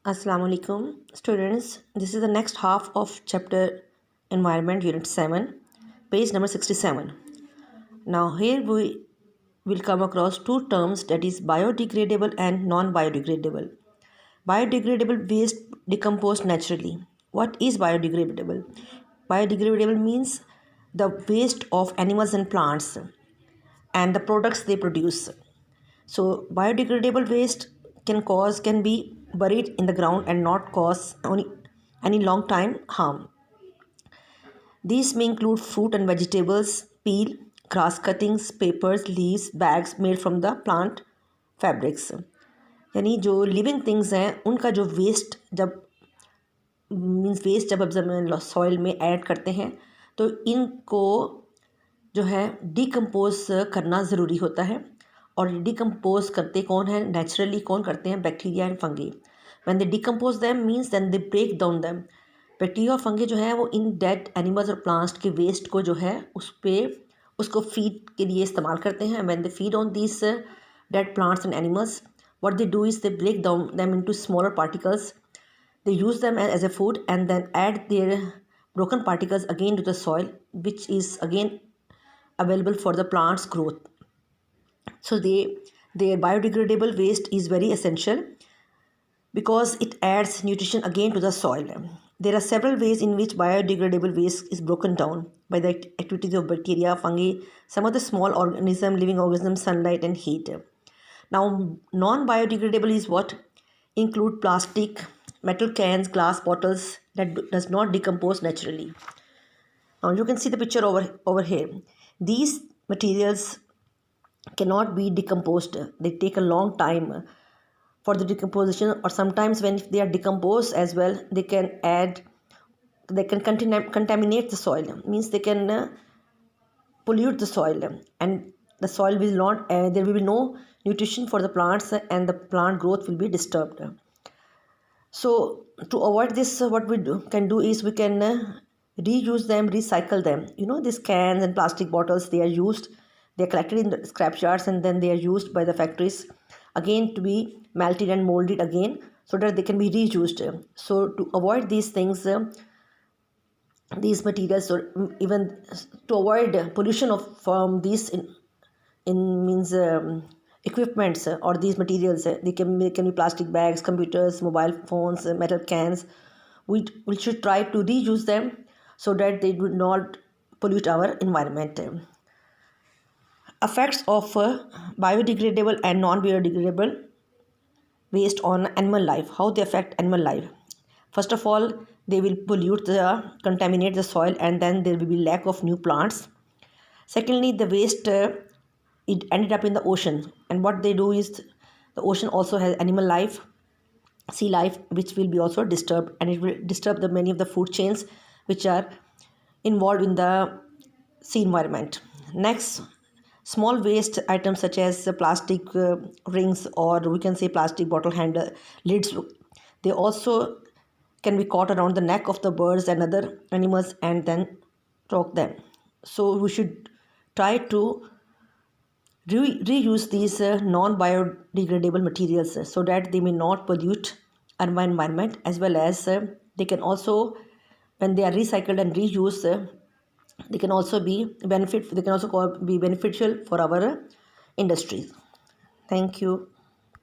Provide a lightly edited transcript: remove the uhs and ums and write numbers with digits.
Assalamu alaikum students. This is the next half of chapter Environment Unit 7, page number 67. Now here we will come across two terms, that is biodegradable and non-biodegradable. Biodegradable waste decompose naturally. What is biodegradable? Biodegradable means the waste of animals and plants and the products they produce. So biodegradable waste can be buried in the ground and not cause any long time harm. These may include fruit and vegetables, peel, grass cuttings, papers, leaves, bags made from the plant fabrics. यानी जो living things हैं उनका जो waste जब अब जब soil में add करते हैं तो इनको जो है डिकम्पोज करना ज़रूरी होता है। और डिकम्पोज करते कौन है? नेचुरली कौन करते हैं? Bacteria and fungi. When they decompose them means then they break down them. Bacteria और फंगी जो है वो इन डेड एनिमल्स और प्लांट्स के वेस्ट को जो है उसको फीड के लिए इस्तेमाल करते हैं। When they feed on this dead plants and animals, what they do is they break down them into smaller particles. They use them as a food and then add their broken particles again to the soil, which is again available for the plant's growth. So their biodegradable waste is very essential because it adds nutrition again to the soil. There are several ways in which biodegradable waste is broken down by the activities of bacteria, fungi, some other small living organisms, sunlight and heat. Now, non-biodegradable is what? Include plastic, metal cans, glass bottles that does not decompose naturally. Now, you can see the picture over here. These materials cannot be decomposed. They take a long time for the decomposition, or sometimes when they are decomposed as well, they can contaminate the soil. It means they can pollute the soil, and the soil will not, there will be no nutrition for the plants and the plant growth will be disturbed. So to avoid this, what we can do is we can reuse them, recycle them. You know, these cans and plastic bottles, they are collected in the scrap yards and then they are used by the factories again to be melted and molded again so that they can be reused. So to avoid these things, these materials, or even to avoid pollution from these equipments or these materials, they can be plastic bags, computers, mobile phones, metal cans. We should try to reuse them so that they do not pollute our environment. Effects of biodegradable and non-biodegradable waste on animal life. How they affect animal life? First of all, they will contaminate the soil, and then there will be lack of new plants. Secondly, the waste it ended up in the ocean, and what they do is the ocean also has animal life, sea life, which will be also disturbed, and it will disturb the many of the food chains which are involved in the sea environment. Next, small waste items such as plastic rings, or we can say plastic bottle handle lids, they also can be caught around the neck of the birds and other animals and then choke them. So we should try to reuse these non-biodegradable materials so that they may not pollute our environment, as well as they can also, when they are recycled and reused, they can also be beneficial for our industries. Thank you.